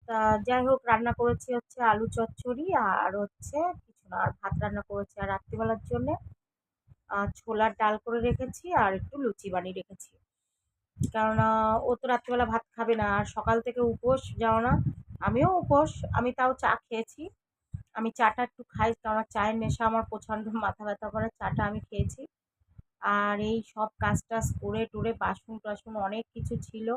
তা যাই হোক, রান্না করেছি হচ্ছে আলু চচ্চড়ি আর হচ্ছে কিছু না, আর ভাত রান্না করেছি। আর রাত্রিবেলার জন্য ছোলার ডাল করে রেখেছি আর একটু লুচি বানিয়ে রেখেছি। কেননা ও তো রাত্রিবেলা ভাত খাবে না, আর সকাল থেকে উপোস যাও না, আমিও উপোস। আমি তাও চা খেয়েছি। আমি চাটা একটু খাই, কেননা চায়ের নেশা আমার প্রচণ্ড, মাথা ব্যথা করে। চাটা আমি খেয়েছি। আর এই সব কাজ টাজ করে টরে বাসন টাসন অনেক কিছু ছিল,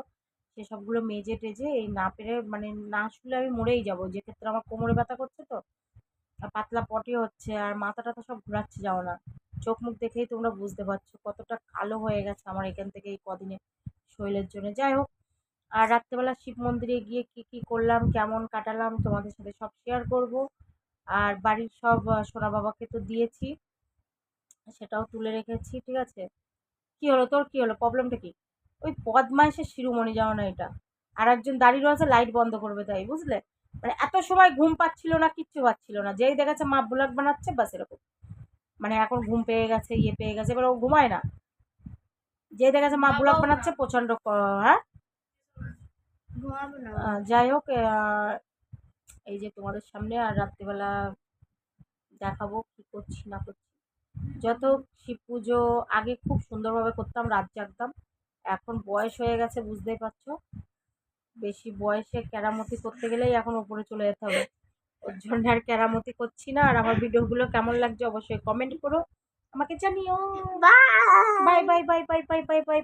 সেসবগুলো মেজে টেজে এই না পেরে, মানে না শুলে আমি মরেই যাবো, যে ক্ষেত্রে আমার কোমরে ব্যথা করছে তো, আর পাতলা পটি হচ্ছে, আর মাথা টাথা সব ঘুরাচ্ছে যাও না। চোখ মুখ দেখেই তোমরা বুঝতে পারছো কতটা কালো হয়ে গেছে আমার এখান থেকে এই কদিনে শরীরের জন্য। যাই হোক, আর রাত্রেবেলা শিব মন্দিরে গিয়ে কি কি করলাম, কেমন কাটালাম, তোমাদের সাথে সব শেয়ার করব। আর বাড়ির সব সোনা বাবাকে তো দিয়েছি, সেটাও তুলে রেখেছি, ঠিক আছে। কি হলো তোর, কি হলো, প্রবলেমটা কি? ওই বদমাইশের শিরোমণি, যাও না এটা। আর একজন দাঁড়িয়ে রয়েছে, লাইট বন্ধ করবে তাই, বুঝলে? মানে এত সময় ঘুম পাচ্ছিল না, কিচ্ছু পাচ্ছিল না, যেই দেখেছে মা ব্লগ বানাচ্ছে, বাস এরকম। মানে এখন ঘুম পেয়ে গেছে, ইয়ে পেয়ে গেছে, এবার ও ঘুমায় না। যেই দেখেছে মা ব্লগ বানাচ্ছে, প্রচন্ড হ্যাঁ। যাই হোক, এই যে তোমাদের সামনে আর রাত্রিবেলা দেখাবো কি করছি না করছি। যত শিব পুজো আগে খুব সুন্দরভাবে করতাম, রাত জাগতাম। এখন বয়স হয়ে গেছে, বুঝতেই পারছো। বেশি বয়সে কেরামতি করতে গেলেই এখন উপরে চলে যেতে হবে। ওর জন্য আর কেরামতি করছি না। আর আমার ভিডিওগুলো কেমন লাগছে অবশ্যই কমেন্ট করো, আমাকে জানিও। Bye bye bye bye bye bye bye bye.